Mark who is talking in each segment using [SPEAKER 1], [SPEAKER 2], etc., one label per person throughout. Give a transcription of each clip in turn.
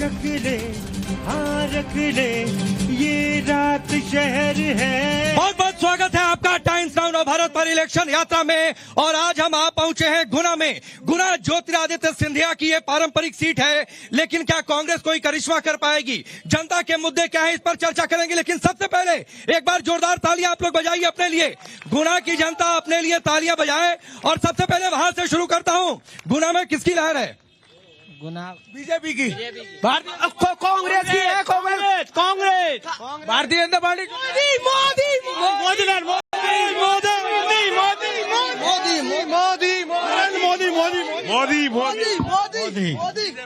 [SPEAKER 1] रख ले, हाँ रख ले, ये रात शहर है।
[SPEAKER 2] बहुत बहुत स्वागत है आपका टाइम्स नाउ नवभारत पर इलेक्शन यात्रा में। और आज हम आप पहुंचे हैं गुना में। गुना ज्योतिरादित्य सिंधिया की ये पारंपरिक सीट है, लेकिन क्या कांग्रेस कोई करिश्मा कर पाएगी? जनता के मुद्दे क्या है, इस पर चर्चा करेंगे। लेकिन सबसे पहले एक बार जोरदार तालियां आप लोग बजाइए अपने लिए। गुना की जनता अपने लिए तालियां बजाए। और सबसे पहले वहां से शुरू करता हूं, गुना में किसकी लहर है?
[SPEAKER 3] गुना
[SPEAKER 2] बीजेपी की,
[SPEAKER 3] कांग्रेस की है। कांग्रेस
[SPEAKER 2] भारतीय जनता पार्टी, मोदी।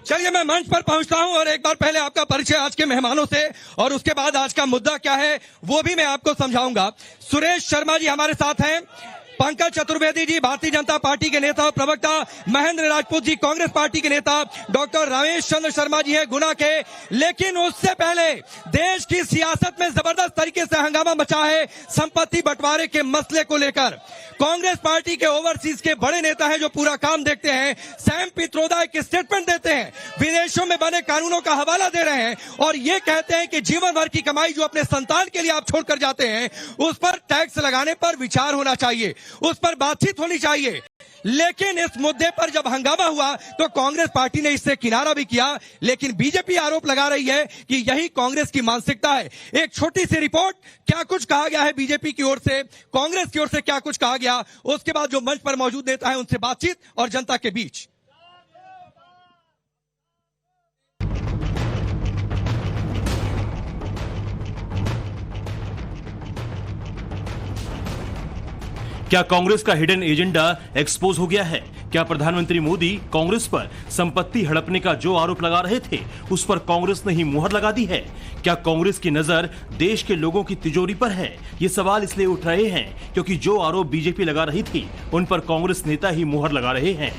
[SPEAKER 2] चलिए मैं मंच पर पहुंचता हूं और एक बार पहले आपका परिचय आज के मेहमानों से और उसके बाद आज का मुद्दा क्या है वो भी मैं आपको समझाऊंगा। सुरेश शर्मा जी हमारे साथ हैं, पंकज चतुर्वेदी जी भारतीय जनता पार्टी के नेता और प्रवक्ता, महेंद्र राजपूत जी कांग्रेस पार्टी के नेता, डॉक्टर रमेश चंद्र शर्मा जी हैं गुना के। लेकिन उससे पहले देश की सियासत में जबरदस्त तरीके से हंगामा मचा है संपत्ति बंटवारे के मसले को लेकर। कांग्रेस पार्टी के ओवरसीज के बड़े नेता हैं जो पूरा काम देखते हैं, सैम पित्रोदा एक स्टेटमेंट देते हैं, विदेशों में बने कानूनों का हवाला दे रहे हैं और ये कहते हैं कि जीवन भर की कमाई जो अपने संतान के लिए आप छोड़कर जाते हैं उस पर टैक्स लगाने पर विचार होना चाहिए, उस पर बातचीत होनी चाहिए। लेकिन इस मुद्दे पर जब हंगामा हुआ तो कांग्रेस पार्टी ने इससे किनारा भी किया। लेकिन बीजेपी आरोप लगा रही है कि यही कांग्रेस की मानसिकता है। एक छोटी सी रिपोर्ट, क्या कुछ कहा गया है बीजेपी की ओर से, कांग्रेस की ओर से क्या कुछ कहा गया, उसके बाद जो मंच पर मौजूद नेता है उनसे बातचीत और जनता के बीच।
[SPEAKER 4] क्या कांग्रेस का हिडन एजेंडा एक्सपोज हो गया है? क्या प्रधानमंत्री मोदी कांग्रेस पर संपत्ति हड़पने का जो आरोप लगा रहे थे उस पर कांग्रेस ने ही मुहर लगा दी है? क्या कांग्रेस की नजर देश के लोगों की तिजोरी पर है? ये सवाल इसलिए उठ रहे हैं क्योंकि जो आरोप बीजेपी लगा रही थी उन पर कांग्रेस नेता ही मुहर लगा रहे हैं।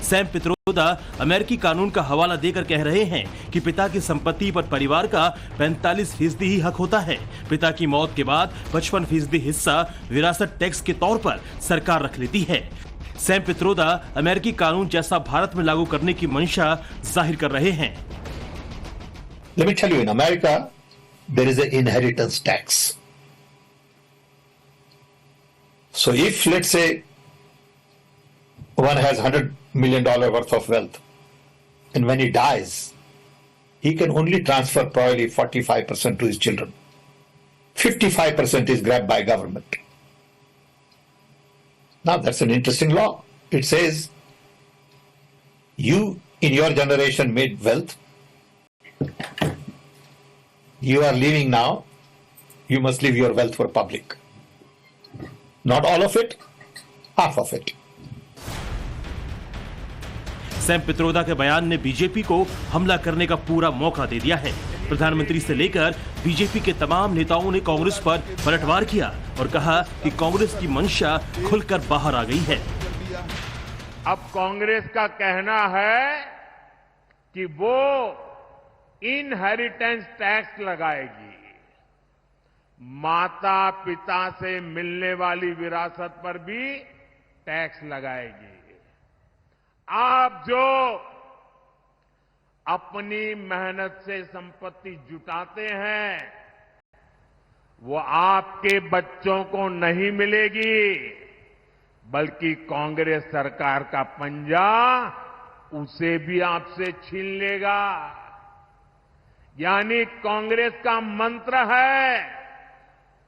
[SPEAKER 4] सैम पित्रोदा अमेरिकी कानून का हवाला देकर कह रहे हैं कि पिता की संपत्ति पर परिवार का 45% ही हक होता है। पिता की मौत के बाद 55% हिस्सा विरासत टैक्स के तौर पर सरकार रख लेती है। सैम पित्रोदा अमेरिकी कानून जैसा भारत में लागू करने की मंशा जाहिर कर रहे हैं।
[SPEAKER 5] Let me tell you, in America, there is an inheritance tax. So if, let's say, one has $100 million worth of wealth, and when he dies, he can only transfer probably 45% to his children. 55% is grabbed by government. Now that's an interesting law. It says, you in your generation made wealth, you are leaving now, you must leave your wealth for public. Not all of it, half of it.
[SPEAKER 4] Sam Pitroda के बयान ने BJP को हमला करने का पूरा मौका दे दिया है। प्रधानमंत्री से लेकर बीजेपी के तमाम नेताओं ने कांग्रेस पर पलटवार किया और कहा कि कांग्रेस की मंशा खुलकर बाहर आ गई है।
[SPEAKER 6] अब कांग्रेस का कहना है कि वो इनहेरिटेंस टैक्स लगाएगी, माता पिता से मिलने वाली विरासत पर भी टैक्स लगाएगी। आप जो अपनी मेहनत से संपत्ति जुटाते हैं वो आपके बच्चों को नहीं मिलेगी, बल्कि कांग्रेस सरकार का पंजा उसे भी आपसे छीन लेगा। यानी कांग्रेस का मंत्र है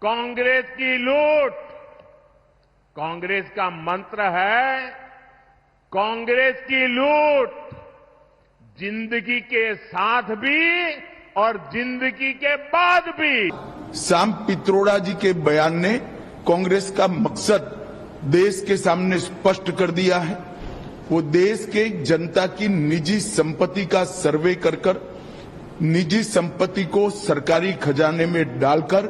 [SPEAKER 6] कांग्रेस की लूट। कांग्रेस का मंत्र है कांग्रेस की लूट, जिंदगी के साथ भी और जिंदगी के बाद भी।
[SPEAKER 7] सैम पित्रोदा जी के बयान ने कांग्रेस का मकसद देश के सामने स्पष्ट कर दिया है। वो देश के जनता की निजी संपत्ति का सर्वे कर निजी संपत्ति को सरकारी खजाने में डालकर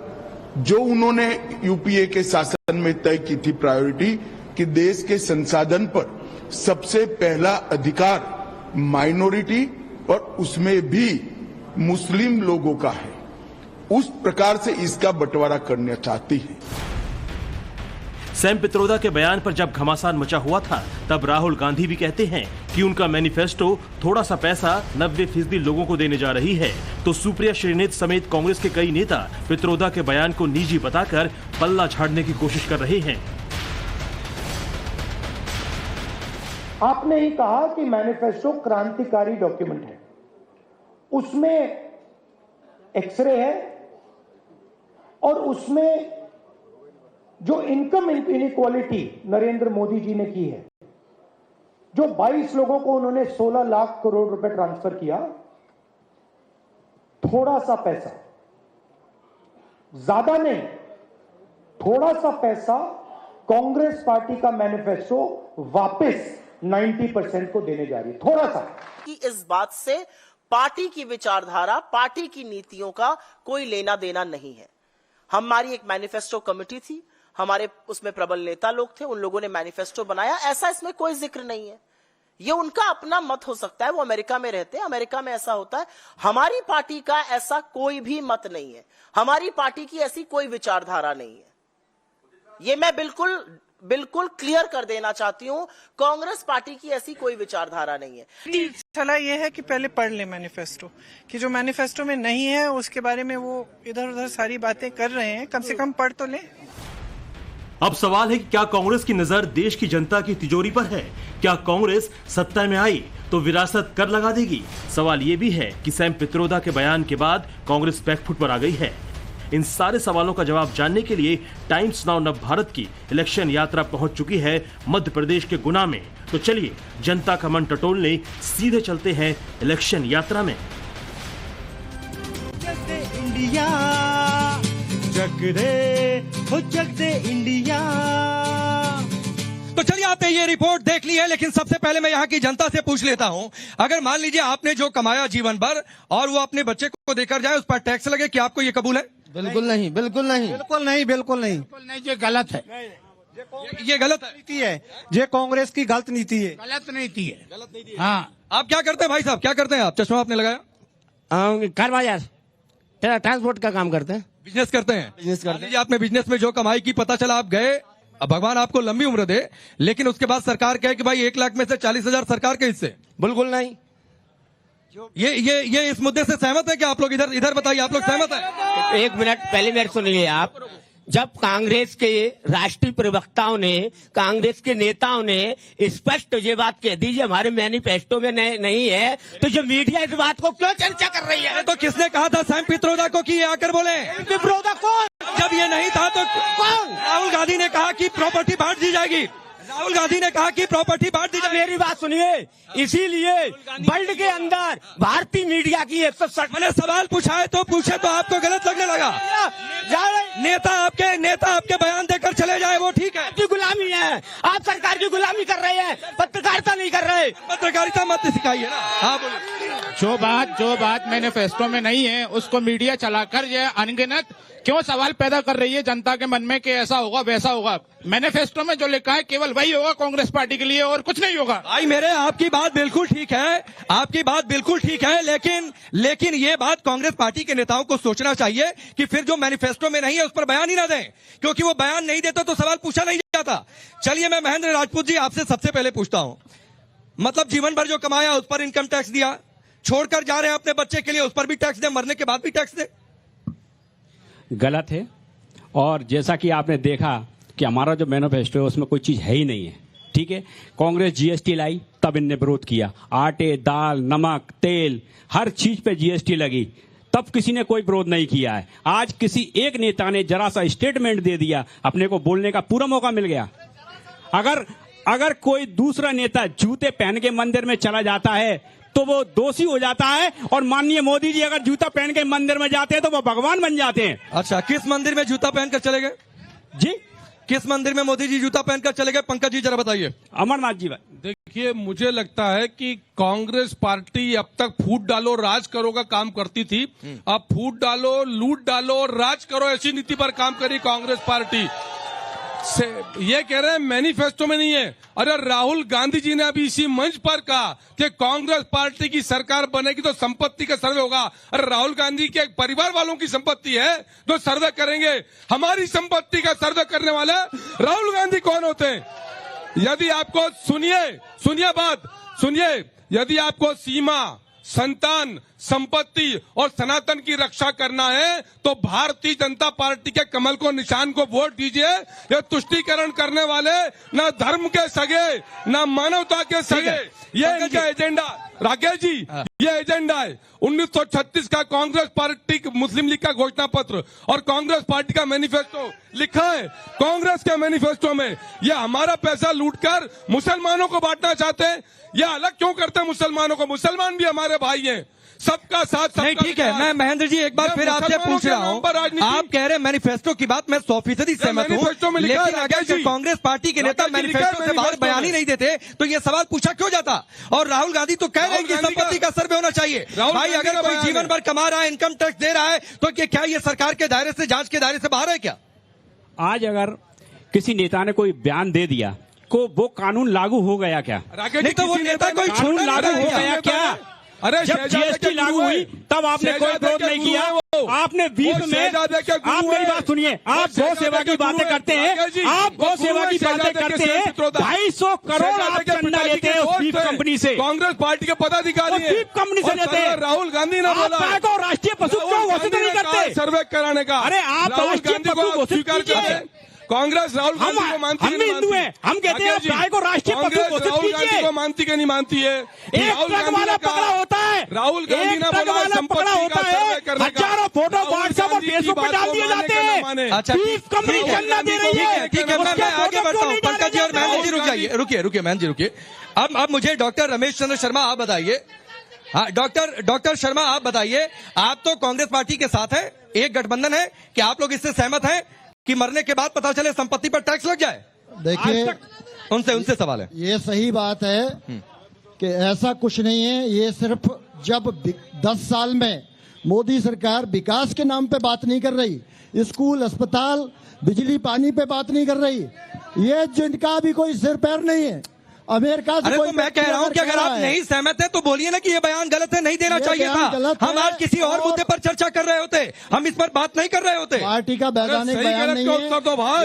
[SPEAKER 7] जो उन्होंने यूपीए के शासन में तय की थी प्रायोरिटी कि देश के संसाधन पर सबसे पहला अधिकार माइनॉरिटी और उसमें भी मुस्लिम लोगों का है, उस प्रकार से इसका बंटवारा करना चाहती है।
[SPEAKER 4] सैम पित्रोदा के बयान पर जब घमासान मचा हुआ था, तब राहुल गांधी भी कहते हैं कि उनका मैनिफेस्टो थोड़ा सा पैसा 90% लोगों को देने जा रही है। तो सुप्रिया श्रीनेत समेत कांग्रेस के कई नेता पित्रोदा के बयान को निजी बताकर पल्ला झाड़ने की कोशिश कर रहे हैं।
[SPEAKER 8] आपने ही कहा कि मैनिफेस्टो क्रांतिकारी डॉक्यूमेंट है, उसमें एक्सरे है और उसमें जो इनकम इनइक्वालिटी नरेंद्र मोदी जी ने की है, जो 22 लोगों को उन्होंने 16 लाख करोड़ रुपए ट्रांसफर किया, थोड़ा सा पैसा, ज्यादा नहीं, थोड़ा सा पैसा कांग्रेस पार्टी का मैनिफेस्टो वापस 90% को देने जा रही है। थोड़ा सा
[SPEAKER 9] कि इस बात से पार्टी की विचारधारा, पार्टी की नीतियों का कोई लेना देना नहीं है। हमारी एक मैनिफेस्टो कमेटी थी, हमारे उसमें प्रबल नेता लोग थे, उन लोगों ने मैनिफेस्टो बनाया, ऐसा इसमें कोई जिक्र नहीं है। ये उनका अपना मत हो सकता है, वो अमेरिका में रहते हैं, अमेरिका में ऐसा होता है। हमारी पार्टी का ऐसा कोई भी मत नहीं है, हमारी पार्टी की ऐसी कोई विचारधारा नहीं है। ये मैं बिल्कुल क्लियर कर देना चाहती हूं, कांग्रेस पार्टी की ऐसी कोई विचारधारा नहीं है।
[SPEAKER 10] सलाह यह है कि पहले पढ़ ले मैनिफेस्टो, कि जो मैनिफेस्टो में नहीं है उसके बारे में वो इधर उधर सारी बातें कर रहे हैं, कम से कम पढ़ तो ले।
[SPEAKER 4] अब सवाल है कि क्या कांग्रेस की नजर देश की जनता की तिजोरी पर है? क्या कांग्रेस सत्ता में आई तो विरासत कर लगा देगी? सवाल ये भी है कि सैम पित्रोदा के बयान के बाद कांग्रेस बैकफुट पर आ गई है। इन सारे सवालों का जवाब जानने के लिए टाइम्स नाउ नव भारत की इलेक्शन यात्रा पहुंच चुकी है मध्य प्रदेश के गुना में। तो चलिए जनता का मन टटोलने सीधे चलते हैं इलेक्शन यात्रा में।
[SPEAKER 1] इंडिया जग रे हो, जग दे इंडिया।
[SPEAKER 2] तो चलिए आपने ये रिपोर्ट देख ली है, लेकिन सबसे पहले मैं यहाँ की जनता से पूछ लेता हूँ, अगर मान लीजिए आपने जो कमाया जीवन भर और वो अपने बच्चे को देकर जाए, उस पर टैक्स लगे, क्या आपको ये कबूल है?
[SPEAKER 3] बिल्कुल नहीं, बिल्कुल नहीं, बिल्कुल नहीं, बिल्कुल नहीं, बिल्कुल नहीं। ये गलत है,
[SPEAKER 2] ये गलत
[SPEAKER 3] नीति है, ये कांग्रेस की गलत नीति है,
[SPEAKER 6] गलत नीति है,
[SPEAKER 3] गलत नीति है।
[SPEAKER 2] हाँ, आप क्या करते हैं भाई साहब, क्या करते हैं आप? चश्मा आपने लगाया?
[SPEAKER 3] कार बाजार तेरा ट्रांसपोर्ट का काम करते हैं,
[SPEAKER 2] बिजनेस करते हैं।
[SPEAKER 3] बिजनेस करते हैं।
[SPEAKER 2] आपने बिजनेस में जो कमाई की, पता चला आप गए, अब भगवान आपको लंबी उम्र दे, लेकिन उसके बाद सरकार कहे कि भाई 1 लाख में से 40,000 सरकार के हिस्से।
[SPEAKER 3] बिल्कुल नहीं।
[SPEAKER 2] ये इस मुद्दे से सहमत है क्या आप लोग? इधर बताइए, आप लोग सहमत है?
[SPEAKER 11] एक मिनट, पहले मिनट सुनिए आप। जब कांग्रेस के राष्ट्रीय प्रवक्ताओं ने, कांग्रेस के नेताओं ने स्पष्ट ये बात कह दी हमारे मैनिफेस्टो में नहीं है, तो जो मीडिया इस बात को क्यों चर्चा कर रही है?
[SPEAKER 2] तो किसने कहा था सैम पित्रोदा को कि ये आकर बोले?
[SPEAKER 11] पित्रोदा कौन?
[SPEAKER 2] जब ये नहीं था तो
[SPEAKER 11] कौन?
[SPEAKER 2] राहुल गांधी ने कहा कि प्रॉपर्टी बांट दी जाएगी, राहुल गांधी ने कहा कि प्रॉपर्टी बांट दी जाएगी।
[SPEAKER 11] मेरी बात सुनिए, इसीलिए वर्ल्ड के अंदर भारतीय मीडिया की 160।
[SPEAKER 2] मैंने सवाल पूछा है तो पूछे, तो आपको गलत लगने लगा? नेता आपके बयान देकर चले जाए वो ठीक है,
[SPEAKER 11] गुलामी है, आप सरकार की गुलामी कर रहे हैं, पत्रकारिता नहीं कर रहे।
[SPEAKER 2] पत्रकारिता मत सिखाइए ना। हाँ बोलिए।
[SPEAKER 6] जो बात मैनिफेस्टो में नहीं है उसको मीडिया चलाकर यह अनगिनत क्यों सवाल पैदा कर रही है जनता के मन में कि ऐसा होगा वैसा होगा। मैनिफेस्टो में जो लिखा है केवल वही होगा कांग्रेस पार्टी के लिए, और कुछ नहीं होगा।
[SPEAKER 2] भाई मेरे, आपकी बात बिल्कुल ठीक है, आपकी बात बिल्कुल ठीक है, लेकिन ये बात कांग्रेस पार्टी के नेताओं को सोचना चाहिए कि फिर जो मैनिफेस्टो में नहीं है उस पर बयान ही ना दें, क्योंकि वो बयान नहीं देता तो सवाल पूछा नहीं जाता। चलिए मैं महेंद्र राजपूत जी आपसे सबसे पहले पूछता हूं, मतलब जीवन भर जो कमाया उस पर इनकम टैक्स दिया, छोड़कर जा रहे हैं अपने बच्चे के लिए, उस पर भी टैक्स दे, मरने के बाद भी टैक्स दे।
[SPEAKER 12] गलत है। और जैसा कि आपने देखा कि हमारा जो मैनिफेस्टो है उसमें कोई चीज है ही नहीं है, ठीक है। कांग्रेस जीएसटी लाई तब इनने विरोध किया, आटे, दाल, नमक, तेल, हर चीज पे जीएसटी लगी, तब किसी ने कोई विरोध नहीं किया है। आज किसी एक नेता ने जरा सा स्टेटमेंट दे दिया, अपने को बोलने का पूरा मौका मिल गया। अगर कोई दूसरा नेता जूते पहन के मंदिर में चला जाता है तो वो दोषी हो जाता है, और माननीय मोदी जी अगर जूता पहन के मंदिर में जाते हैं तो वो भगवान बन जाते हैं।
[SPEAKER 2] अच्छा, किस मंदिर में जूता पहनकर चले गए
[SPEAKER 12] जी?
[SPEAKER 2] किस मंदिर में मोदी जी जूता पहनकर चले गए? पंकज जी जरा बताइए।
[SPEAKER 12] अमरनाथ जी।
[SPEAKER 13] देखिए, मुझे लगता है कि कांग्रेस पार्टी अब तक फूट डालो राज करो का काम करती थी, अब फूट डालो, लूट डालो, राज करो ऐसी नीति पर काम करी कांग्रेस पार्टी। ये कह रहे हैं मैनिफेस्टो में नहीं है। अरे राहुल गांधी जी ने अभी इसी मंच पर कहा कि कांग्रेस पार्टी की सरकार बनेगी तो संपत्ति का सर्वे होगा। अरे राहुल गांधी के परिवार वालों की संपत्ति है जो सर्वे करेंगे। हमारी संपत्ति का सर्वे करने वाले राहुल गांधी कौन होते हैं? यदि आपको सुनिए, यदि आपको सीमा, संतान, संपत्ति और सनातन की रक्षा करना है तो भारतीय जनता पार्टी के कमल को निशान को वोट दीजिए। ये तुष्टीकरण करने वाले ना धर्म के सगे ना मानवता के सगे, ये इनका एजेंडा। राकेश जी, ये एजेंडा है 1936 का कांग्रेस पार्टी मुस्लिम लीग का घोषणा पत्र और कांग्रेस पार्टी का मैनिफेस्टो लिखा है कांग्रेस के मैनिफेस्टो में। ये हमारा पैसा लूटकर मुसलमानों को बांटना चाहते हैं। ये अलग क्यों करते हैं मुसलमानों को? मुसलमान भी हमारे भाई हैं। सबका साथ सबका
[SPEAKER 2] नहीं, ठीक है। मैं महेंद्र जी एक बार फिर आपसे पूछ रहा हूँ, आप कह रहे हैं मैनिफेस्टो की बात मैं 100% सहमत हूँ, लेकिन अगर कांग्रेस पार्टी के नेता मैनिफेस्टो से बाहर बयान ही नहीं देते तो ये सवाल पूछा क्यों जाता? और राहुल गांधी तो कह रहे हैं कि संपत्ति का सर्वे होना चाहिए। भाई अगर कोई जीवन भर कमा रहा है, इनकम टैक्स दे रहा है, तो क्या ये सरकार के दायरे से, जांच के दायरे से बाहर है क्या?
[SPEAKER 12] आज अगर किसी नेता ने कोई बयान दे दिया को वो कानून लागू हो गया क्या?
[SPEAKER 2] नहीं तो वो नेता कोई
[SPEAKER 12] कानून लागू हो गया क्या?
[SPEAKER 13] अरे
[SPEAKER 12] जब जीएसटी लागू हुई तब आपने कोई विरोध नहीं किया। आपने बीच में, आप मेरी बात सुनिए, आप गौ सेवा की बातें करते हैं, आप गौ सेवा की बातें करते हैं। 250 करोड़ आप चंदा लेते हैं उस बीफ कंपनी से,
[SPEAKER 13] कांग्रेस पार्टी के पदाधिकारी
[SPEAKER 12] बीफ कंपनी से लेते हैं।
[SPEAKER 13] राहुल गांधी ने बोला
[SPEAKER 12] राष्ट्रीय पशु क्यों घोषित नहीं करते?
[SPEAKER 13] सर्वे कराने का।
[SPEAKER 12] अरे आप राष्ट्रीय पशु घोषित कीजिए।
[SPEAKER 13] कांग्रेस राहुल गांधी को मानती है?
[SPEAKER 12] हम हिंदू हैं, हम कहते हैं गाय को राष्ट्रीय पशु घोषित
[SPEAKER 13] राहुल गांधी को मानती के नहीं मानती है?
[SPEAKER 12] एक ट्रक वाला पकड़ा होता है,
[SPEAKER 13] राहुल गांधी ने बोला
[SPEAKER 12] पकड़ा होता है, हजारों फोटो व्हाट्सएप और फेसबुक पर डाल दिए जाते हैं।
[SPEAKER 2] अच्छा,
[SPEAKER 12] बीफ कंपनी चलना दे रही है।
[SPEAKER 2] ठीक है, मैं आगे बढ़ता हूँ। पंकज जी और महेंद्र जी रुकिए महेंद्र जी रुकिए। अब मुझे डॉक्टर रमेश चंद्र शर्मा आप बताइए। हाँ, डॉक्टर शर्मा आप बताइए, आप तो कांग्रेस पार्टी के साथ है, एक गठबंधन है, कि आप लोग इससे सहमत हैं कि मरने के बाद पता चले संपत्ति पर टैक्स लग जाए?
[SPEAKER 14] देखिए,
[SPEAKER 2] उनसे सवाल है।
[SPEAKER 14] ये सही बात है कि ऐसा कुछ नहीं है। ये सिर्फ जब 10 साल में मोदी सरकार विकास के नाम पे बात नहीं कर रही, स्कूल, अस्पताल, बिजली, पानी पे बात नहीं कर रही, ये जिनका भी कोई सिर पैर नहीं है। अमेरिका से
[SPEAKER 2] तो मैं कह रहा हूं कि अगर आप नहीं सहमत है तो बोलिए ना कि ये बयान गलत है, नहीं देना चाहिए था। हम आज किसी और मुद्दे पर चर्चा कर रहे होते, हम इस पर बात नहीं कर रहे होते।
[SPEAKER 14] पार्टी का वैधानिक बयान नहीं है,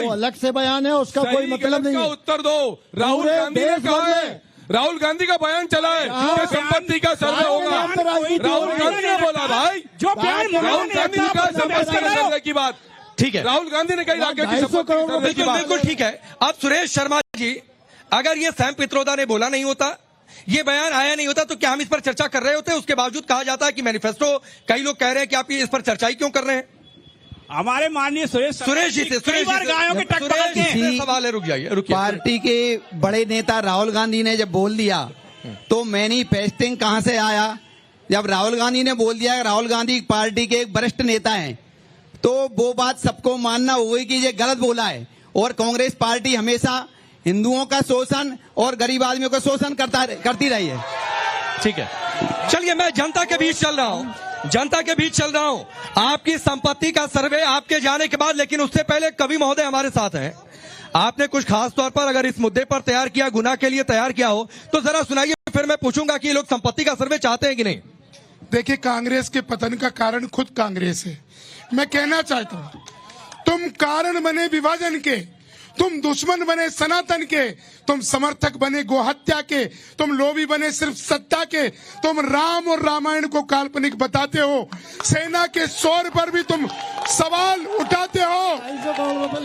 [SPEAKER 14] वो अलग से बयान है, उसका कोई मतलब नहीं है।
[SPEAKER 13] उत्तर दो। राहुल गांधी ने कहा है, राहुल गांधी का बयान चला है कि संपत्ति का सर्वे होगा। राहुल गांधी ने बोला भाई,
[SPEAKER 12] जो बयान
[SPEAKER 13] राहुल गांधी ने कहा संपत्ति का सर्वे की बात,
[SPEAKER 2] ठीक है।
[SPEAKER 13] राहुल गांधी ने कही
[SPEAKER 2] बिल्कुल ठीक है। अब सुरेश शर्मा जी, अगर ये सैम पित्रोदा ने बोला नहीं होता, ये बयान आया नहीं होता, तो क्या हम इस पर चर्चा कर रहे होते? उसके बावजूद कहा जाता है कि मैनिफेस्टो, कई लोग कह रहे हैं कि आप इस पर चर्चा ही क्यों कर रहे हैं?
[SPEAKER 12] हमारे माननीय सुरेश जी से
[SPEAKER 2] सवाल है। रुकिए।
[SPEAKER 15] पार्टी के बड़े नेता राहुल गांधी ने जब बोल दिया तो मैनिफेस्टिंग कहां से आया? जब राहुल गांधी ने बोल दिया, राहुल गांधी पार्टी के एक वरिष्ठ नेता हैं, तो वो बात सबको मानना होगी कि ये गलत बोला है। और कांग्रेस पार्टी हमेशा हिंदुओं का शोषण और गरीब आदमियों का शोषण करती रही है।
[SPEAKER 2] ठीक है, चलिए मैं जनता के बीच चल रहा हूं। आपकी संपत्ति का सर्वे आपके जाने के बाद, लेकिन उससे पहले कवि महोदय हमारे साथ हैं। आपने कुछ खास तौर पर अगर इस मुद्दे पर तैयार किया, गुना के लिए तैयार किया हो, तो जरा सुनाइए, फिर मैं पूछूंगा कि ये लोग संपत्ति का सर्वे चाहते हैं कि नहीं।
[SPEAKER 16] देखिए, कांग्रेस के पतन का कारण खुद कांग्रेस है। मैं कहना चाहता हूं, तुम कारण बने विभाजन के, तुम दुश्मन बने सनातन के, तुम समर्थक बने गोहत्या के, तुम लोभी बने सिर्फ सत्ता के, तुम राम और रामायण को काल्पनिक बताते हो, सेना के शौर्य पर भी तुम सवाल उठाते हो,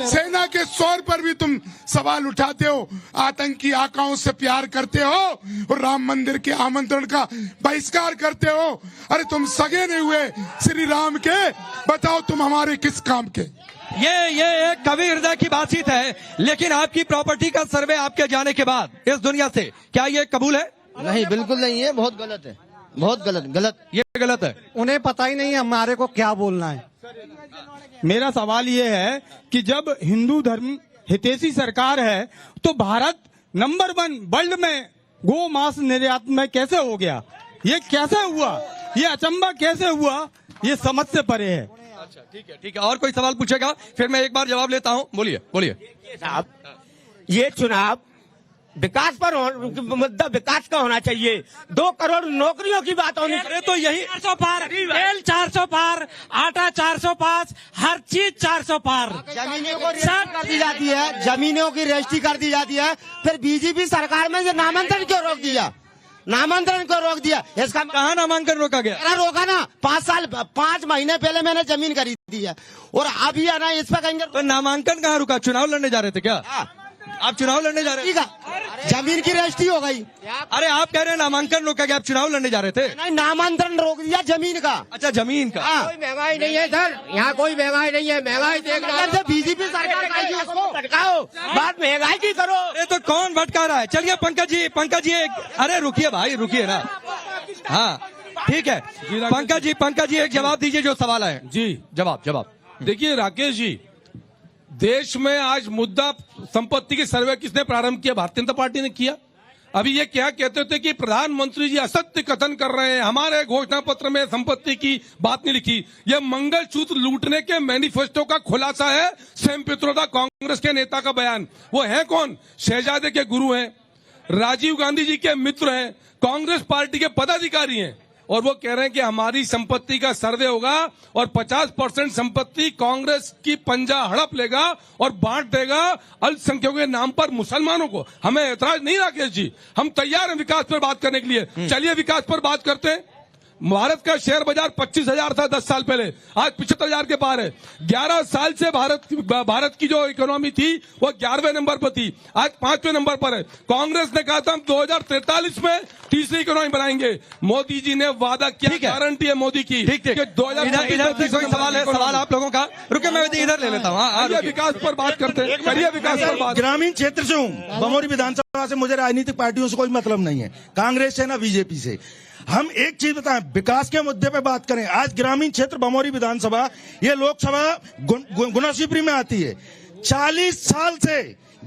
[SPEAKER 16] सेना के शौर्य पर भी तुम सवाल उठाते हो, आतंकी आकाओं से प्यार करते हो और राम मंदिर के आमंत्रण का बहिष्कार करते हो। अरे तुम सगे नहीं हुए श्री राम के, बताओ तुम हमारे किस काम के?
[SPEAKER 2] ये एक कवि हृदय की बातचीत है, लेकिन आपकी प्रॉपर्टी का सर्वे आपके जाने के बाद इस दुनिया से, क्या ये कबूल है?
[SPEAKER 17] नहीं, बिल्कुल नहीं है, बहुत गलत है, बहुत गलत।
[SPEAKER 2] ये गलत है।
[SPEAKER 17] उन्हें पता ही नहीं है हमारे को क्या बोलना है।
[SPEAKER 18] मेरा सवाल ये है कि जब हिंदू धर्म हितैषी सरकार है तो भारत नंबर 1 वर्ल्ड में गो मांस निर्यात में कैसे हो गया? ये कैसे हुआ? ये अचंबा कैसे हुआ? ये समझ से परे है।
[SPEAKER 2] अच्छा ठीक है। और कोई सवाल पूछेगा फिर मैं एक बार जवाब लेता हूं। बोलिए
[SPEAKER 11] साहब, ये चुनाव विकास पर मुद्दा विकास का होना चाहिए। 2 करोड़ नौकरियों की बात होनी चाहिए।
[SPEAKER 2] तो यही
[SPEAKER 1] 400 पार, तेल 400 पार, आटा 400 पार, हर चीज 400 पार।
[SPEAKER 17] जमीनों को रजिस्ट्री कर दी जाती है, जमीनों की रजिस्ट्री कर दी जाती है। फिर बीजेपी सरकार में नामांतरण क्यों रोक दिया? नामांतरण को रोक दिया, इसका
[SPEAKER 2] कहाँ नामांकन रोका गया?
[SPEAKER 17] रोका ना, 5 महीने पहले मैंने जमीन खरीदी है और अभी है ना इस पर कहेंगे
[SPEAKER 2] तो नामांकन कहाँ रुका? चुनाव लड़ने जा रहे थे क्या आप? चुनाव लड़ने जा रहे थे?
[SPEAKER 17] जमीन की रजिस्ट्री हो गई।
[SPEAKER 2] अरे आप कह रहे हैं नामांकन रोका गया, आप चुनाव लड़ने जा रहे थे?
[SPEAKER 17] नहीं, नामांतरण रोक दिया जमीन का।
[SPEAKER 2] अच्छा, जमीन का।
[SPEAKER 11] कोई महंगाई नहीं है सर, यहाँ कोई महंगाई नहीं है। महंगाई देख रहा है
[SPEAKER 17] बीजेपी सरकार
[SPEAKER 11] भटकाओ, बात महंगाई की करो।
[SPEAKER 2] अरे तो कौन भटका रहा है? चलिए पंकज जी अरे रुकिए भाई, रुकिए ना। हाँ ठीक है, पंकज जी एक जवाब दीजिए जो सवाल है जी। जवाब
[SPEAKER 13] देखिए राकेश जी, देश में आज मुद्दा संपत्ति के सर्वे किसने प्रारंभ किया? भारतीय जनता पार्टी ने किया। अभी ये क्या कहते थे कि प्रधानमंत्री जी असत्य कथन कर रहे हैं, हमारे घोषणा पत्र में संपत्ति की बात नहीं लिखी। ये मंगलसूत्र लूटने के मैनिफेस्टो का खुलासा है। सैम पित्रोदा कांग्रेस के नेता का बयान। वो है कौन? शहजादे के गुरु हैं, राजीव गांधी जी के मित्र हैं, कांग्रेस पार्टी के पदाधिकारी हैं, और वो कह रहे हैं कि हमारी संपत्ति का सर्वे होगा और 50% संपत्ति कांग्रेस की पंजा हड़प लेगा और बांट देगा अल्पसंख्यकों के नाम पर मुसलमानों को। हमें ऐतराज नहीं राकेश जी, हम तैयार हैं विकास पर बात करने के लिए। चलिए विकास पर बात करते हैं। भारत का शेयर बाजार 25,000 था 10 साल पहले, आज 75,000 के पार है। 11 साल से भारत की जो इकोनॉमी थी वो 11वें नंबर पर थी, आज 5वें नंबर पर है। कांग्रेस ने कहा था हम 2043 में तीसरी इकोनॉमी बनाएंगे। मोदी जी ने वादा किया, गारंटी है मोदी की।
[SPEAKER 2] ठीक है, सवाल आप लोगों का। रुके, मैं इधर ले लेता हूँ।
[SPEAKER 13] विकास पर बात करते हैं, करिए विकास पर बात।
[SPEAKER 19] ग्रामीण क्षेत्र से हूँ, बमोरी विधानसभा से। मुझे राजनीतिक पार्टियों से कोई मतलब नहीं है, कांग्रेस से ना बीजेपी से। हम एक चीज बताएं, विकास के मुद्दे पे बात करें। आज ग्रामीण क्षेत्र बमोरी विधानसभा, ये लोकसभा गुनाशिवरी में आती है। 40 साल से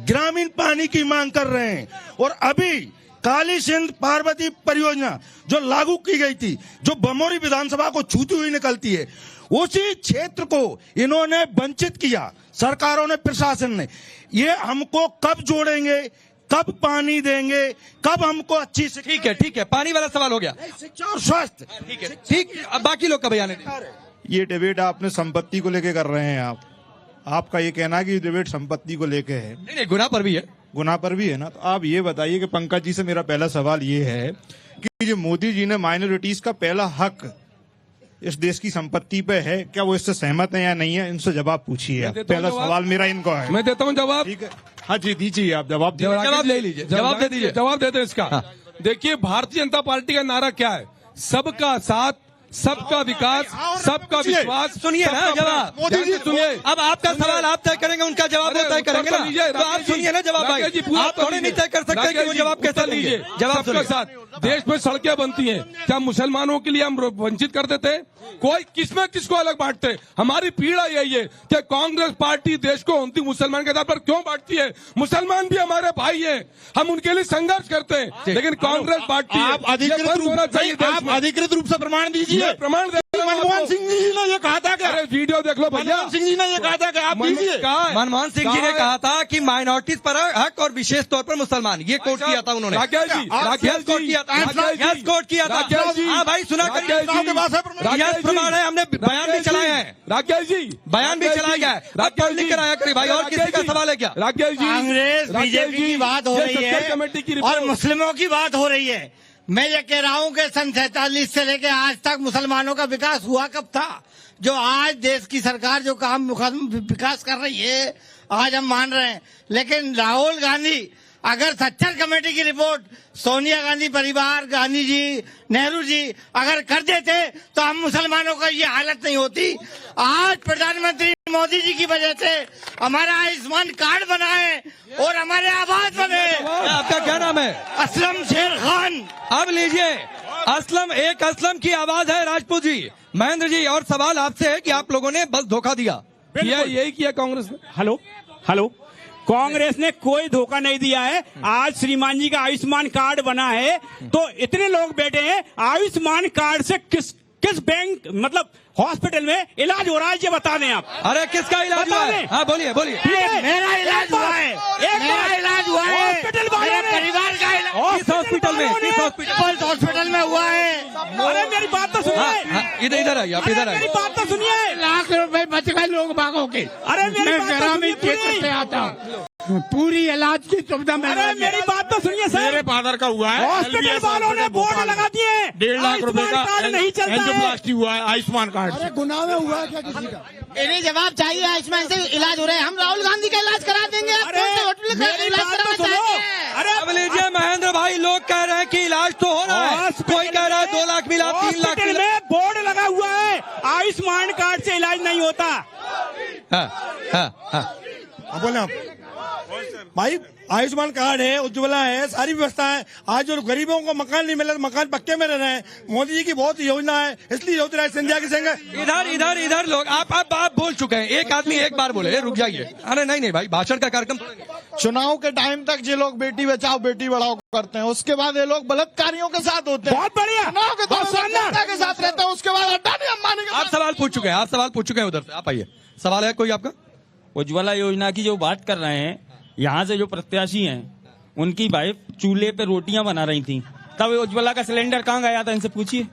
[SPEAKER 19] ग्रामीण पानी की मांग कर रहे हैं और अभी काली सिंध पार्वती परियोजना जो लागू की गई थी, जो बमोरी विधानसभा को छूती हुई निकलती है, उसी क्षेत्र को इन्होंने वंचित किया, सरकारों ने, प्रशासन ने। ये हमको कब जोड़ेंगे, कब पानी देंगे, कब हमको अच्छी शिक्षा?
[SPEAKER 2] ठीक है, पानी वाला सवाल हो गया।
[SPEAKER 19] शिक्षा और स्वास्थ्य,
[SPEAKER 2] ठीक। अब बाकी लोग का बयान है।
[SPEAKER 20] ये डिबेट आपने संपत्ति को लेके कर रहे हैं। आपका ये कहना है कि डिबेट संपत्ति को लेके है।
[SPEAKER 2] नहीं, गुना पर भी है।
[SPEAKER 20] गुना पर भी है ना। तो आप ये बताइए कि पंकज जी से मेरा पहला सवाल ये है कि जो मोदी जी ने माइनॉरिटीज का पहला हक इस देश की संपत्ति पे है, क्या वो इससे सहमत है या नहीं है? इनसे जवाब पूछिए। पहला सवाल मेरा इनको है।
[SPEAKER 13] मैं देता हूँ जवाब।
[SPEAKER 20] ठीक है, हाँ जी दीजिए, आप जवाब
[SPEAKER 2] ले लीजिए, जवाब दे दीजिए।
[SPEAKER 13] जवाब देते हैं इसका। देखिए, भारतीय जनता पार्टी का नारा क्या है? सबका साथ, सबका विकास, सबका विश्वास।
[SPEAKER 2] सुनिए ना जवाब।
[SPEAKER 13] मोदी जी सुनिए।
[SPEAKER 2] अब आपका सवाल आप तय करेंगे, उनका जवाब वो तय करेंगे ना। तो आप सुनिए ना जवाब भाई। आप थोड़े नहीं तय कर सकते कि वो जवाब कैसे लीजिए। जवाब
[SPEAKER 13] सबका साथ। देश में सड़कें बनती हैं, क्या मुसलमानों के लिए हम वंचित कर देते? कोई किसमें किसको अलग बांटते? हमारी पीड़ा यही है कि कांग्रेस पार्टी देश को हिंदू मुसलमान के आधार पर क्यों बांटती है? मुसलमान भी हमारे भाई हैं, हम उनके लिए संघर्ष करते हैं, लेकिन कांग्रेस पार्टी
[SPEAKER 19] आप अधिकृत रूप से प्रमाण दीजिए।
[SPEAKER 13] प्रमाण
[SPEAKER 19] मनमोहन सिंह जी ने ये कहा था कि,
[SPEAKER 13] अरे वीडियो देख लो भैया,
[SPEAKER 19] मनमोहन सिंह जी ने ये कहा था कि आप दीजिए।
[SPEAKER 2] मनमोहन सिंह जी ने कहा था कि माइनॉरिटीज पर हक और विशेष तौर पर मुसलमान, ये कोट किया था उन्होंने।
[SPEAKER 13] राकेश जी
[SPEAKER 2] कोट किया था। हाँ भाई, सुना प्रमाण है, हमने बयान भी चलाया है।
[SPEAKER 13] राकेश जी
[SPEAKER 2] बयान भी चलाया गया है। आप पढ़ लिख कर आया करिए भाई। और किसी का सवाल है क्या?
[SPEAKER 13] राकेश जी,
[SPEAKER 17] कांग्रेस बीजेपी की बात हो रही है और मुस्लिमों की बात हो रही है। मैं ये कह रहा हूँ कि सन 47 से लेकर आज तक मुसलमानों का विकास हुआ कब था? जो आज देश की सरकार जो काम विकास कर रही है, आज हम मान रहे हैं। लेकिन राहुल गांधी, अगर 70 कमेटी की रिपोर्ट सोनिया गांधी परिवार, गांधी जी, नेहरू जी अगर कर देते तो हम मुसलमानों का ये हालत नहीं होती। आज प्रधानमंत्री मोदी जी की वजह से हमारा आयुष्मान कार्ड बना है और हमारे आवास बने।
[SPEAKER 2] आपका क्या नाम है?
[SPEAKER 17] असलम शेर खान।
[SPEAKER 2] अब लीजिए, असलम की आवाज है राजपूत जी। महेंद्र जी, और सवाल आपसे है कि आप लोगों ने बस धोखा दिया।
[SPEAKER 13] यही किया कांग्रेस ने।
[SPEAKER 12] हेलो, कांग्रेस ने कोई धोखा नहीं दिया है। आज श्रीमान जी का आयुष्मान कार्ड बना है तो इतने लोग बैठे हैं, आयुष्मान कार्ड से किस बैंक मतलब हॉस्पिटल में इलाज हो रहा है, ये बता दें आप।
[SPEAKER 2] अरे किसका इलाज हुआ है? हाँ बोलिए बोलिए।
[SPEAKER 17] मेरा इलाज हुआ है, मेरा इलाज हुआ है,
[SPEAKER 12] हॉस्पिटल वालों
[SPEAKER 17] मेरे
[SPEAKER 12] ने,
[SPEAKER 17] परिवार का इलाज
[SPEAKER 2] किस हॉस्पिटल में? किस हॉस्पिटल?
[SPEAKER 17] हॉस्पिटल में हुआ है।
[SPEAKER 12] अरे मेरी बात तो सुनिए,
[SPEAKER 2] इधर इधर आइए, आप इधर
[SPEAKER 12] मेरी
[SPEAKER 2] आइए।
[SPEAKER 12] बात तो सुनिए।
[SPEAKER 17] लाख रुपए बच गए लोग बागों के।
[SPEAKER 12] अरे मेरी बात तो
[SPEAKER 17] ग्रामीण
[SPEAKER 12] सुनिए
[SPEAKER 17] क्षेत्र से आता हूँ, पूरी इलाज की सुविधा मिल
[SPEAKER 12] अरे
[SPEAKER 17] रही है।
[SPEAKER 12] मेरी बात तो सुनिए सर,
[SPEAKER 6] मेरे फादर का हुआ है,
[SPEAKER 12] हॉस्पिटल वालों ने बोर्ड लगा दिए
[SPEAKER 6] 1.5 लाख रुपए का
[SPEAKER 12] नहीं चलता है।
[SPEAKER 6] एंजियोप्लास्टी हुआ है आयुष्मान कार्ड से।
[SPEAKER 14] अरे गुनाह में हुआ है क्या किसी का?
[SPEAKER 17] इन्हें जवाब चाहिए, आयुष्मान से इलाज हो रहा है, हम राहुल गांधी का इलाज करा देंगे। आप कौन से होटल का
[SPEAKER 12] मेरी
[SPEAKER 17] इलाज
[SPEAKER 12] बात
[SPEAKER 17] कराना
[SPEAKER 12] तो सुनो।
[SPEAKER 17] चाहते हैं?
[SPEAKER 12] अरे
[SPEAKER 2] अब लीजिए महेंद्र भाई, लोग कह रहे हैं कि इलाज तो हो रहा है, कोई कह रहा है 2 लाख मिला, 3 लाख
[SPEAKER 12] हॉस्पिटल
[SPEAKER 2] मिला।
[SPEAKER 12] में बोर्ड लगा हुआ है, आयुष्मान कार्ड से इलाज नहीं होता।
[SPEAKER 19] हाँ बोले आप भाई, आयुष्मान कार्ड है, उज्ज्वला है, सारी व्यवस्था है। आज जो गरीबों को मकान नहीं मिला, मकान पक्के में रह रहे हैं। मोदी जी की बहुत योजना है, इसलिए ज्योतिराज सिंधिया की संग
[SPEAKER 2] इधर इधर इधर लोग आप बोल चुके हैं, एक आदमी एक बार बोले, रुक जाइए। अरे नहीं भाई, भाषण का कार्यक्रम
[SPEAKER 14] चुनाव के टाइम तक ये लोग बेटी बचाओ बेटी बढ़ाओ करते हैं, उसके बाद ये लोग बलात्कारियों के साथ होते हैं।
[SPEAKER 12] बहुत बढ़िया,
[SPEAKER 14] चुनाव के दौरान जनता के साथ रहते हैं, उसके बाद अडानी अंबानी के
[SPEAKER 2] आप सवाल पूछ चुके हैं, आप सवाल पूछ चुके हैं उधर से। आप आइए, सवाल है कोई आपका?
[SPEAKER 21] उज्ज्वला योजना की जो बात कर रहे हैं, यहाँ से जो प्रत्याशी हैं उनकी वाइफ चूल्हे पे रोटियां बना रही थी, तब उज्ज्वला का सिलेंडर कहाँ गया था, इनसे पूछिए।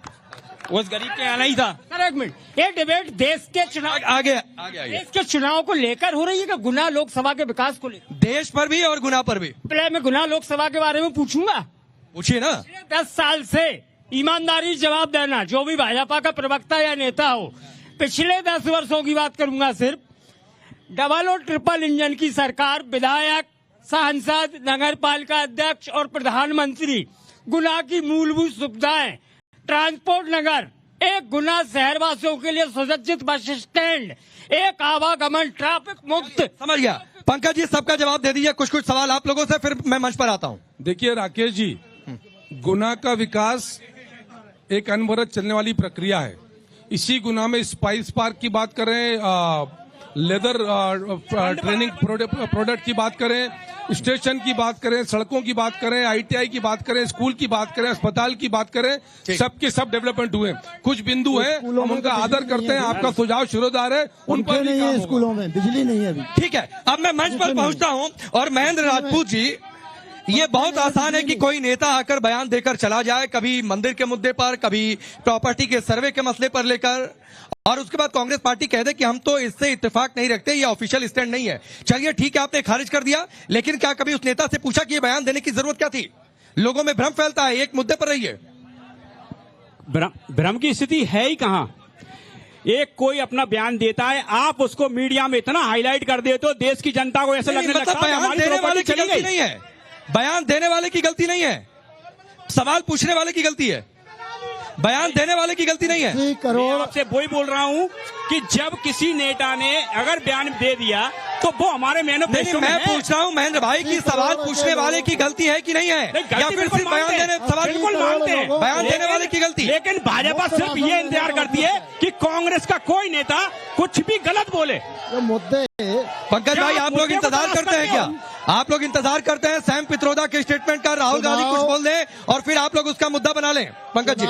[SPEAKER 21] उस गरीब के यहाँ नहीं था।
[SPEAKER 17] सर एक मिनट, ये डिबेट देश के चुनाव
[SPEAKER 2] आगे
[SPEAKER 17] देश के चुनाव को लेकर हो रही है कि गुना लोकसभा के विकास को लेकर?
[SPEAKER 2] देश पर भी और गुना पर भी।
[SPEAKER 17] पहले मैं गुना लोकसभा के बारे में पूछूंगा,
[SPEAKER 2] पूछिए ना।
[SPEAKER 17] 10 साल से ईमानदारी से जवाब देना, जो भी भाजपा का प्रवक्ता या नेता हो। पिछले 10 वर्षों की बात करूंगा सिर्फ, डबल और ट्रिपल इंजन की सरकार, विधायक, सांसद, नगर पालिका अध्यक्ष और प्रधानमंत्री, गुना की मूलभूत सुविधाएं, ट्रांसपोर्ट नगर, एक गुना शहरवासियों के लिए सुसज्जित बस स्टैंड, एक आवागमन ट्रैफिक मुक्त।
[SPEAKER 2] समझ गया। पंकज जी सबका जवाब दे दीजिए, कुछ सवाल आप लोगों से, फिर मैं मंच पर आता हूँ।
[SPEAKER 13] देखिए राकेश जी, गुना का विकास एक अनवरत चलने वाली प्रक्रिया है। इसी गुना में स्पाइस पार्क की बात करें, लेदर ट्रेनिंग प्रोडक्ट की बात करें, स्टेशन की बात करें, सड़कों की बात करें, ITI की बात करें, स्कूल की बात करें, अस्पताल की बात करें, सबके सब डेवलपमेंट हुए। कुछ बिंदु है, हम उनका आदर करते हैं, आपका सुझाव शुरुदार है, उन पर भी काम होगा।
[SPEAKER 14] स्कूलों में बिजली नहीं है अभी।
[SPEAKER 2] ठीक है, अब मैं मंच पर पहुंचता हूं और महेंद्र राजपूत जी, ये बहुत आसान है कि कोई नेता आकर बयान देकर चला जाए, कभी मंदिर के मुद्दे पर, कभी प्रॉपर्टी के सर्वे के मसले पर लेकर, और उसके बाद कांग्रेस पार्टी कह दे कि हम तो इससे इत्तेफाक नहीं रखते, ये ऑफिशियल स्टैंड नहीं है। चलिए ठीक है, आपने खारिज कर दिया, लेकिन क्या कभी उस नेता से पूछा कि ये बयान देने की जरूरत क्या थी? लोगों में भ्रम फैलता है, एक मुद्दे पर रहिए।
[SPEAKER 12] भ्रम की स्थिति है ही कहां? एक कोई अपना बयान देता है, आप उसको मीडिया में इतना हाईलाइट कर देते हो, देश की जनता को ऐसा लगने लगता है
[SPEAKER 2] बयान देने वाले की गलती नहीं है, बयान देने वाले की गलती नहीं है, सवाल पूछने वाले की गलती है, बयान देने वाले की गलती नहीं है।
[SPEAKER 12] मैं आपसे वही बोल रहा हूं कि जब किसी नेता ने अगर बयान दे दिया तो वो हमारे मैनिफेस्टो में
[SPEAKER 2] मैं पूछ रहा हूं महेंद्र भाई की सवाल पूछने वाले की गलती है कि नहीं है, या फिर सिर्फ बयान देने सवाल
[SPEAKER 12] बिल्कुल मानते हैं,
[SPEAKER 2] बयान देने वाले की गलती।
[SPEAKER 12] लेकिन भाजपा सिर्फ ये इंतजार करती है कि कांग्रेस का कोई नेता कुछ भी गलत बोले।
[SPEAKER 14] मुद्दे
[SPEAKER 2] पंकज भाई, आप लोग इंतजार करते हैं क्या? आप लोग इंतजार करते हैं सैम पित्रोदा के स्टेटमेंट का, राहुल गांधी कुछ बोल दें और फिर आप लोग उसका मुद्दा बना लें? पंकज जी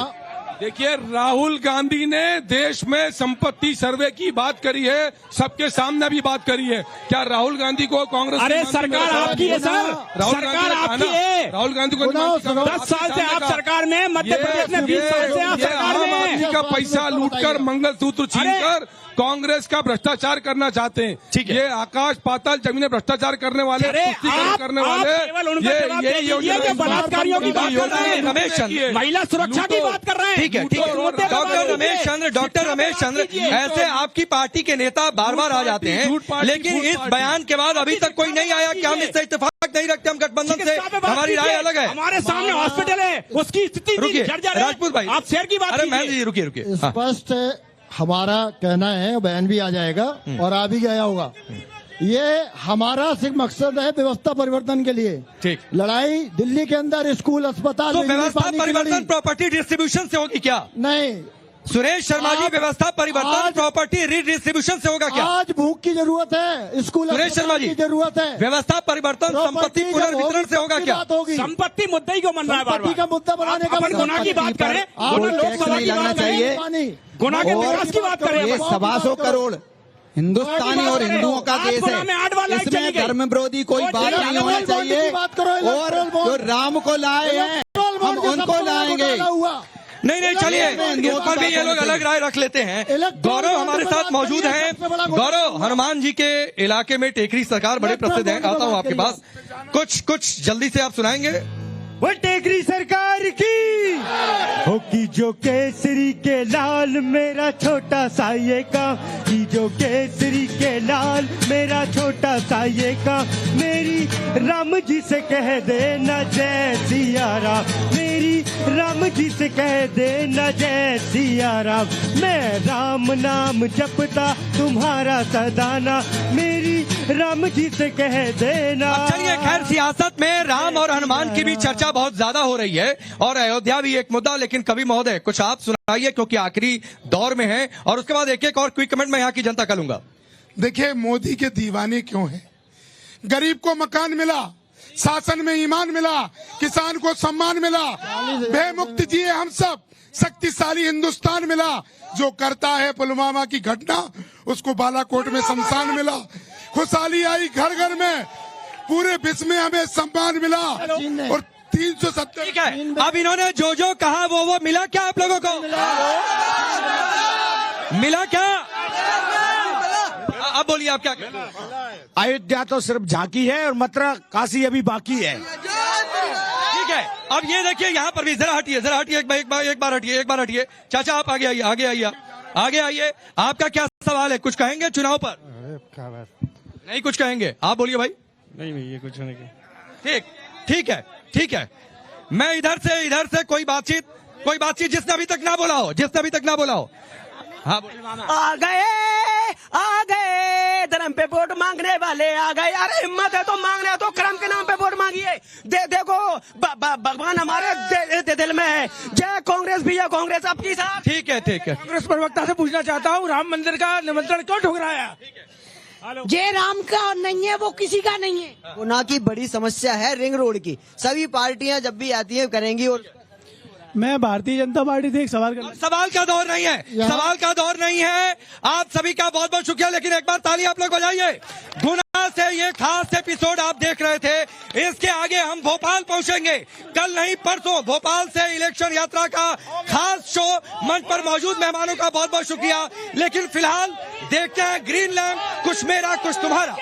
[SPEAKER 13] देखिए, राहुल गांधी ने देश में संपत्ति सर्वे की बात करी है, सबके सामने भी बात करी है। क्या राहुल गांधी को कांग्रेस?
[SPEAKER 12] अरे सरकार आपकी है सर, सरकार आपकी है।
[SPEAKER 13] राहुल गांधी को
[SPEAKER 12] 10 साल से आप सरकार में, मध्य प्रदेश में 20 साल से आप सरकार में।
[SPEAKER 13] आम आदमी का पैसा लूटकर, मंगलसूत्र छीनकर कांग्रेस का भ्रष्टाचार करना चाहते हैं। ये आकाश पाताल जमीन भ्रष्टाचार करने वाले, करने वाले, ये
[SPEAKER 12] बलात्कारियों की बात कर रहे हैं,
[SPEAKER 2] रमेश चंद्र
[SPEAKER 12] महिला सुरक्षा की बात कर रहे हैं।
[SPEAKER 2] ठीक है, डॉक्टर रमेश चंद्र, ऐसे आपकी पार्टी के नेता बार बार आ जाते हैं, लेकिन इस बयान के बाद अभी तक कोई नहीं आया कि हम इससे इत्तेफाक नहीं रखते, हम गठबंधन से, हमारी राय अलग है।
[SPEAKER 12] हमारे सामने हॉस्पिटल है, उसकी स्थिति
[SPEAKER 2] रुकिए राजपूत भाई,
[SPEAKER 12] आप शेयर की बात,
[SPEAKER 2] अरे मैं जी रुकिए
[SPEAKER 14] स्पष्ट हमारा कहना है, बयान भी आ जाएगा और आ भी गया होगा। ये हमारा सिर्फ मकसद है व्यवस्था परिवर्तन के लिए।
[SPEAKER 2] ठीक,
[SPEAKER 14] लड़ाई दिल्ली के अंदर स्कूल, अस्पताल,
[SPEAKER 2] तो व्यवस्था परिवर्तन प्रॉपर्टी डिस्ट्रीब्यूशन से होगी क्या?
[SPEAKER 14] नहीं,
[SPEAKER 2] सुरेश शर्मा जी, व्यवस्था परिवर्तन प्रॉपर्टी रीडिस्ट्रीब्यूशन से होगा क्या?
[SPEAKER 14] आज भूख की जरूरत है, स्कूल
[SPEAKER 2] सुरेश शर्मा जी,
[SPEAKER 14] की जरूरत है।
[SPEAKER 2] व्यवस्था परिवर्तन संपत्ति पुनर्वितरण से होगा क्या?
[SPEAKER 12] संपत्ति मुद्दा ही क्यों बन रहा है?
[SPEAKER 14] संपत्ति का मुद्दा बनाने का
[SPEAKER 12] गुना की बात करें, लोकसभा की बात करें, गुना के विकास की बात करें।
[SPEAKER 15] 125 करोड़ हिंदुस्तानी और हिंदुओं का देश है, इसमें धर्म विरोधी कोई बात नहीं होनी चाहिए। और जो राम को लाए हैं हम उनको लाएंगे।
[SPEAKER 2] नहीं, चलिए, इस पर भी ये लोग अलग राय रख लेते हैं। गौरव हमारे साथ मौजूद हैं। गौरव, हनुमान जी के इलाके में टेकरी सरकार बड़े प्रसिद्ध हैं, आता हूँ आपके पास। कुछ जल्दी से आप सुनाएंगे।
[SPEAKER 1] वो टेकरी सरकार की होगी जो केसरी के लाल, मेरा छोटा सा ये काम की जो केसरी के लाल, मेरा छोटा सा ये काम। मेरी राम जी से कह देना जय सिया राम, मेरी राम जी से कह देना जय सिया राम। मैं राम नाम जपता तुम्हारा सदाना, मेरी राम जी से कह देना।
[SPEAKER 2] चलिए, खैर सियासत में राम और हनुमान की भी चर्चा बहुत ज्यादा हो रही है और अयोध्या भी एक मुद्दा। लेकिन कवि महोदय, कुछ आप सुनाइए, क्योंकि आखिरी दौर में है, और उसके बाद एक और क्विक कमेंट मैं यहाँ की जनता का लूंगा।
[SPEAKER 16] देखिए, मोदी के दीवाने क्यों हैं? गरीब को मकान मिला, शासन में ईमान मिला, किसान को सम्मान मिला, बेमुक्त जिए हम सब, शक्तिशाली हिंदुस्तान मिला। जो करता है पुलवामा की घटना, उसको बालाकोट में शमशान मिला। खुशहाली आई घर घर में, पूरे विश्व में हमें सम्मान मिला। और 370
[SPEAKER 2] ठीक है, अब इन्होंने जो कहा वो मिला क्या आप लोगों को? मिला क्या? अब बोलिए, आप क्या कहते हैं?
[SPEAKER 17] अयोध्या तो सिर्फ झांकी है और मथुरा काशी अभी बाकी है।
[SPEAKER 2] ठीक है, अब ये देखिए, यहाँ पर भी जरा हटिए, एक बार हटिए। चाचा, आप आगे आइए। आपका क्या सवाल है? कुछ कहेंगे चुनाव पर? नहीं कुछ कहेंगे? आप बोलिए भाई।
[SPEAKER 18] नहीं, ये कुछ नहीं।
[SPEAKER 2] ठीक है। मैं इधर से कोई बातचीत जिसने अभी तक ना बोला हो, हाँ,
[SPEAKER 11] आ गए धर्म पे वोट मांगने वाले आ गए। अरे हिम्मत है तो मांगना है तो कर्म के नाम पे वोट मांगिए। देखो भगवान हमारे दिल में है। जय कांग्रेस भैया, कांग्रेस आपकी साथ।
[SPEAKER 2] ठीक है।
[SPEAKER 17] कांग्रेस प्रवक्ता से पूछना चाहता हूँ, राम मंदिर का निमंत्रण क्यों ठुकराया?
[SPEAKER 5] जय राम का नहीं है, वो किसी का नहीं है।
[SPEAKER 22] गुना की बड़ी समस्या है रिंग रोड की। सभी पार्टियां जब भी आती है करेंगी। और
[SPEAKER 18] मैं भारतीय जनता पार्टी से एक सवाल
[SPEAKER 2] सवाल का दौर नहीं है। आप सभी का बहुत बहुत शुक्रिया। लेकिन एक बार ताली आप लोग बजाइए। गुना से ये खास एपिसोड आप देख रहे थे। इसके आगे हम भोपाल पहुंचेंगे, कल नहीं परसों। भोपाल से इलेक्शन यात्रा का खास शो। मंच पर मौजूद मेहमानों का बहुत बहुत शुक्रिया। लेकिन फिलहाल देखते हैं ग्रीन लैंप, कुछ मेरा कुछ तुम्हारा।